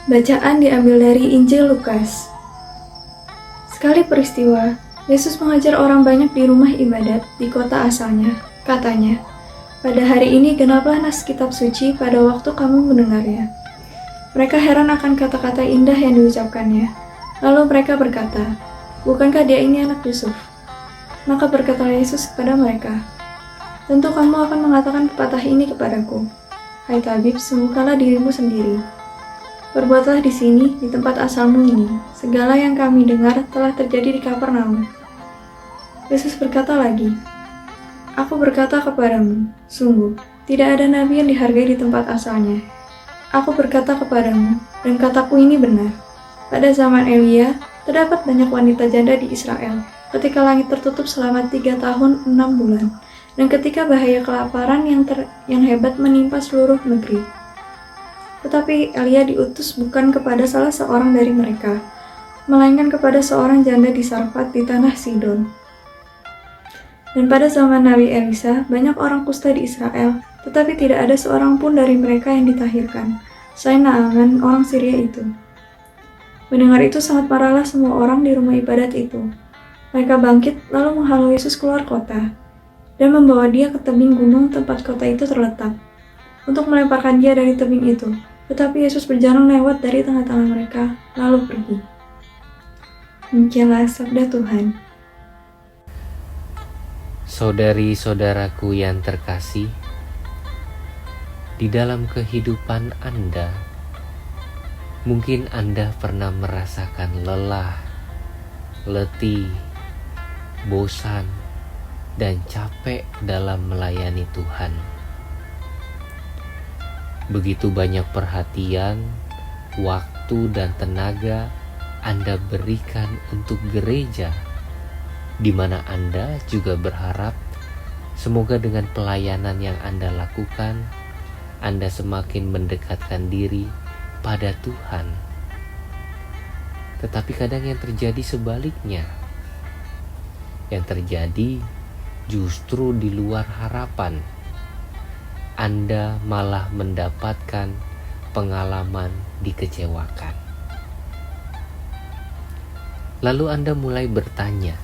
Bacaan diambil dari Injil Lukas. Sekali peristiwa, Yesus mengajar orang banyak di rumah ibadat di kota asalnya. Katanya, "Pada hari ini genaplah nas kitab suci pada waktu kamu mendengarnya." Mereka heran akan kata-kata indah yang diucapkannya. Lalu mereka berkata, "Bukankah dia ini anak Yusuf?" Maka berkatalah Yesus kepada mereka, "Tentu kamu akan mengatakan pepatah ini kepadaku, 'Hai tabib, sembuhkanlah dirimu sendiri. Perbuatlah di sini, di tempat asalmu ini, segala yang kami dengar telah terjadi di Kapernaum.'" Yesus berkata lagi, "Aku berkata kepadamu, sungguh, tidak ada nabi yang dihargai di tempat asalnya. Aku berkata kepadamu, dan kataku ini benar. Pada zaman Elia, terdapat banyak wanita janda di Israel, ketika langit tertutup selama 3 tahun 6 bulan, dan ketika bahaya kelaparan yang hebat menimpa seluruh negeri. Tetapi Elia diutus bukan kepada salah seorang dari mereka, melainkan kepada seorang janda di Sarfat di tanah Sidon. Dan pada zaman Nabi Elisa, banyak orang kusta di Israel, tetapi tidak ada seorang pun dari mereka yang ditahirkan, selain Naaman, orang Syria itu." Mendengar itu sangat marahlah semua orang di rumah ibadat itu. Mereka bangkit lalu menghalau Yesus keluar kota, dan membawa dia ke tebing gunung tempat kota itu terletak, untuk melemparkan dia dari tebing itu. Tetapi Yesus berjalan lewat dari tengah-tengah mereka, lalu pergi. Demikianlah sabda Tuhan. Saudari-saudaraku yang terkasih, di dalam kehidupan Anda, mungkin Anda pernah merasakan lelah, letih, bosan, dan capek dalam melayani Tuhan. Begitu banyak perhatian, waktu, dan tenaga Anda berikan untuk gereja, di mana Anda juga berharap semoga dengan pelayanan yang Anda lakukan, Anda semakin mendekatkan diri pada Tuhan. Tetapi kadang yang terjadi sebaliknya. Yang terjadi justru di luar harapan. Anda malah mendapatkan pengalaman dikecewakan. Lalu Anda mulai bertanya,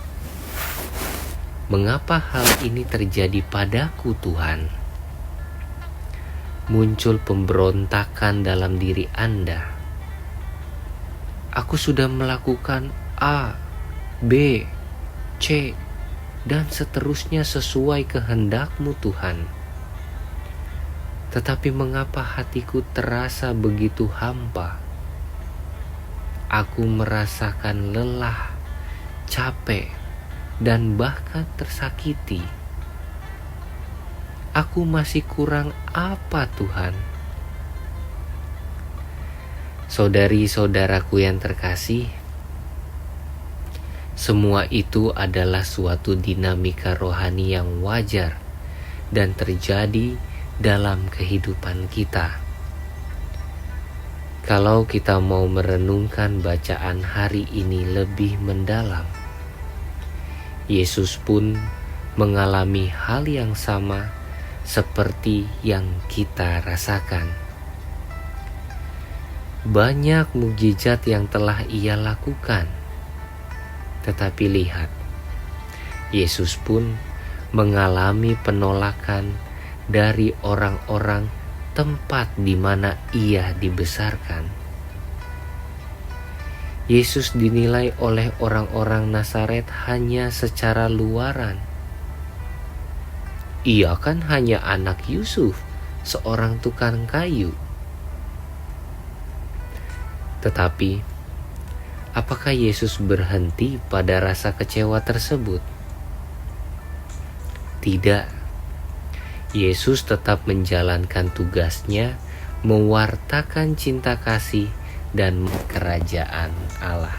"Mengapa hal ini terjadi padaku, Tuhan?" Muncul pemberontakan dalam diri Anda. Aku sudah melakukan A, B, C, dan seterusnya sesuai kehendak-Mu, Tuhan. Tetapi mengapa hatiku terasa begitu hampa? Aku merasakan lelah, capek, dan bahkan tersakiti. Aku masih kurang apa, Tuhan? Saudari-saudaraku yang terkasih, semua itu adalah suatu dinamika rohani yang wajar dan terjadi dalam kehidupan kita. Kalau kita mau merenungkan bacaan hari ini lebih mendalam, Yesus pun mengalami hal yang sama seperti yang kita rasakan. Banyak mukjizat yang telah Ia lakukan. Tetapi lihat, Yesus pun mengalami penolakan dari orang-orang tempat di mana Ia dibesarkan. Yesus dinilai oleh orang-orang Nazaret hanya secara luaran. Ia kan hanya anak Yusuf, seorang tukang kayu. Tetapi, apakah Yesus berhenti pada rasa kecewa tersebut? Tidak. Yesus tetap menjalankan tugasnya, mewartakan cinta kasih dan kerajaan Allah.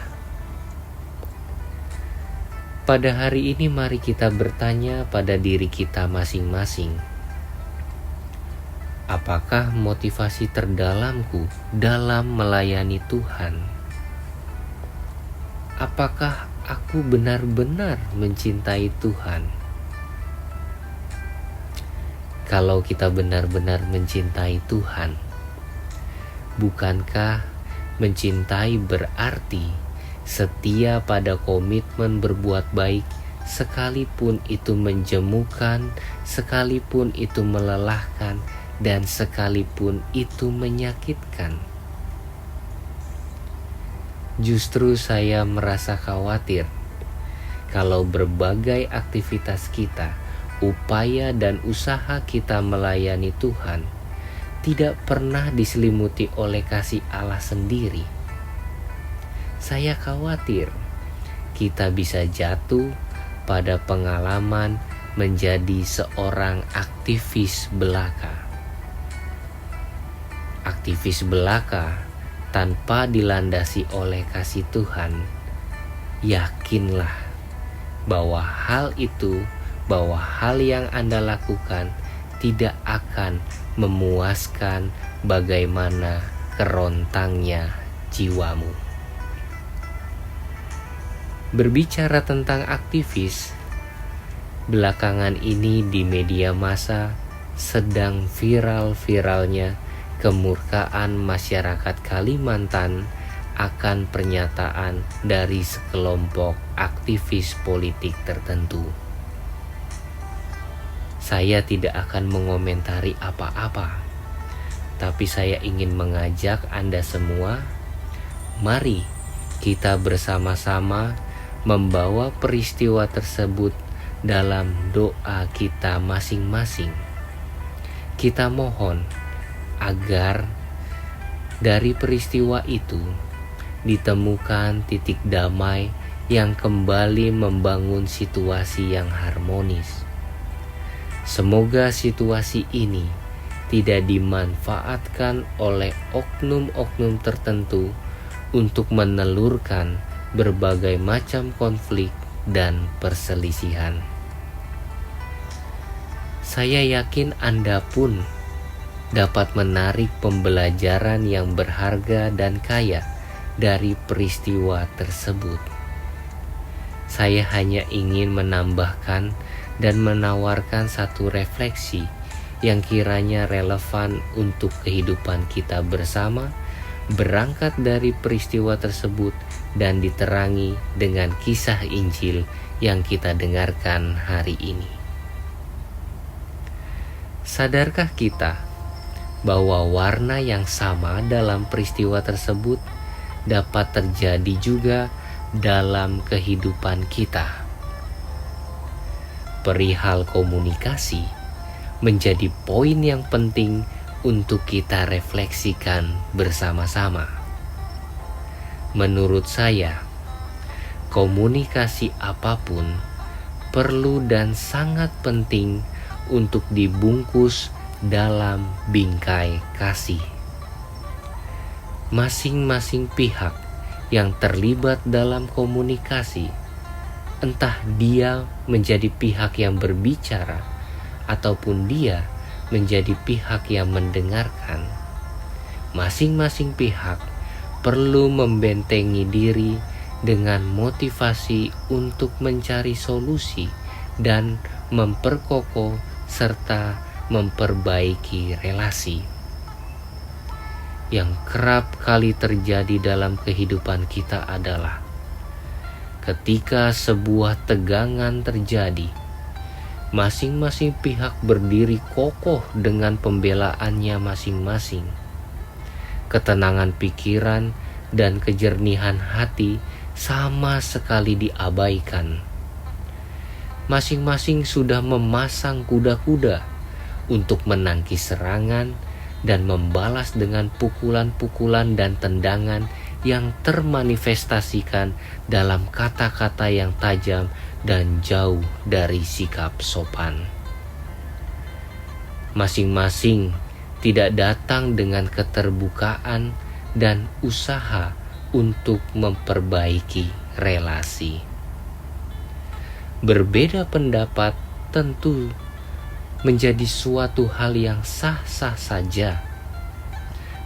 Pada hari ini mari kita bertanya pada diri kita masing-masing. Apakah motivasi terdalamku dalam melayani Tuhan? Apakah aku benar-benar mencintai Tuhan? Kalau kita benar-benar mencintai Tuhan, Bukankah mencintai berarti setia pada komitmen berbuat baik, sekalipun itu menjemukan, sekalipun itu melelahkan, dan sekalipun itu menyakitkan? Justru saya merasa khawatir kalau berbagai aktivitas kita, upaya dan usaha kita melayani Tuhan tidak pernah diselimuti oleh kasih Allah sendiri. Saya khawatir kita bisa jatuh pada pengalaman menjadi seorang aktivis belaka. Aktivis belaka tanpa dilandasi oleh kasih Tuhan. Yakinlah bahwa hal yang Anda lakukan tidak akan memuaskan bagaimana kerontangnya jiwamu. Berbicara tentang aktivis, belakangan ini di media massa sedang viral-viralnya kemurkaan masyarakat Kalimantan akan pernyataan dari sekelompok aktivis politik tertentu. Saya tidak akan mengomentari apa-apa, tapi saya ingin mengajak Anda semua, mari kita bersama-sama membawa peristiwa tersebut dalam doa kita masing-masing. Kita mohon agar dari peristiwa itu ditemukan titik damai yang kembali membangun situasi yang harmonis. Semoga situasi ini tidak dimanfaatkan oleh oknum-oknum tertentu untuk menelurkan berbagai macam konflik dan perselisihan. Saya yakin Anda pun dapat menarik pembelajaran yang berharga dan kaya dari peristiwa tersebut. Saya hanya ingin menambahkan dan menawarkan satu refleksi yang kiranya relevan untuk kehidupan kita bersama, berangkat dari peristiwa tersebut dan diterangi dengan kisah Injil yang kita dengarkan hari ini. Sadarkah kita bahwa warna yang sama dalam peristiwa tersebut dapat terjadi juga dalam kehidupan kita? Perihal komunikasi menjadi poin yang penting untuk kita refleksikan bersama-sama. Menurut saya, komunikasi apapun perlu dan sangat penting untuk dibungkus dalam bingkai kasih. Masing-masing pihak yang terlibat dalam komunikasi, entah dia menjadi pihak yang berbicara ataupun dia menjadi pihak yang mendengarkan, masing-masing pihak perlu membentengi diri dengan motivasi untuk mencari solusi dan memperkokoh serta memperbaiki relasi. Yang kerap kali terjadi dalam kehidupan kita adalah ketika sebuah tegangan terjadi, masing-masing pihak berdiri kokoh dengan pembelaannya masing-masing. Ketenangan pikiran dan kejernihan hati sama sekali diabaikan. Masing-masing sudah memasang kuda-kuda untuk menangkis serangan dan membalas dengan pukulan-pukulan dan tendangan yang termanifestasikan dalam kata-kata yang tajam dan jauh dari sikap sopan. Masing-masing tidak datang dengan keterbukaan dan usaha untuk memperbaiki relasi. Berbeda pendapat tentu menjadi suatu hal yang sah-sah saja.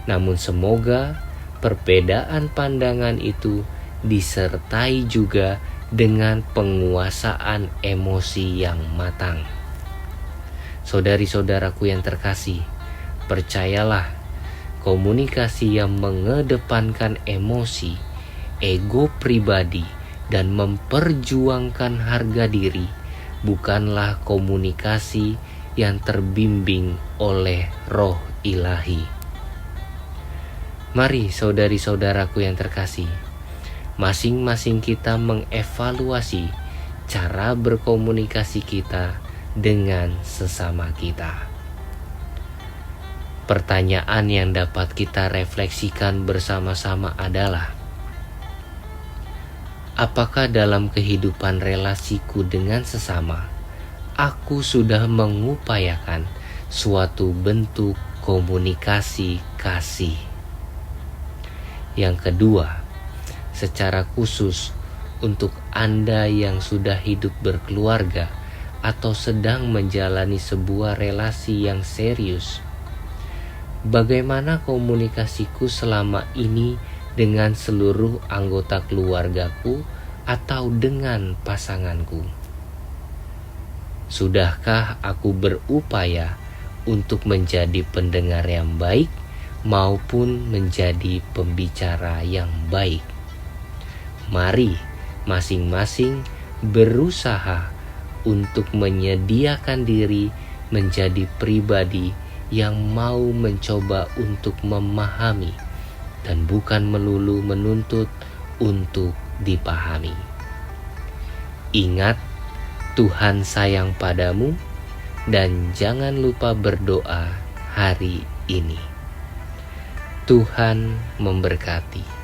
Namun semoga perbedaan pandangan itu disertai juga dengan penguasaan emosi yang matang. Saudari-saudaraku yang terkasih, percayalah, komunikasi yang mengedepankan emosi, ego pribadi, dan memperjuangkan harga diri bukanlah komunikasi yang terbimbing oleh Roh Ilahi. Mari saudari-saudaraku yang terkasih, masing-masing kita mengevaluasi cara berkomunikasi kita dengan sesama kita. Pertanyaan yang dapat kita refleksikan bersama-sama adalah, apakah dalam kehidupan relasiku dengan sesama, aku sudah mengupayakan suatu bentuk komunikasi kasih? Yang kedua, secara khusus untuk Anda yang sudah hidup berkeluarga atau sedang menjalani sebuah relasi yang serius, bagaimana komunikasiku selama ini dengan seluruh anggota keluargaku atau dengan pasanganku? Sudahkah aku berupaya untuk menjadi pendengar yang baik maupun menjadi pembicara yang baik? Mari masing-masing berusaha untuk menyediakan diri menjadi pribadi yang mau mencoba untuk memahami dan bukan melulu menuntut untuk dipahami. Ingat, Tuhan sayang padamu dan jangan lupa berdoa hari ini. Tuhan memberkati.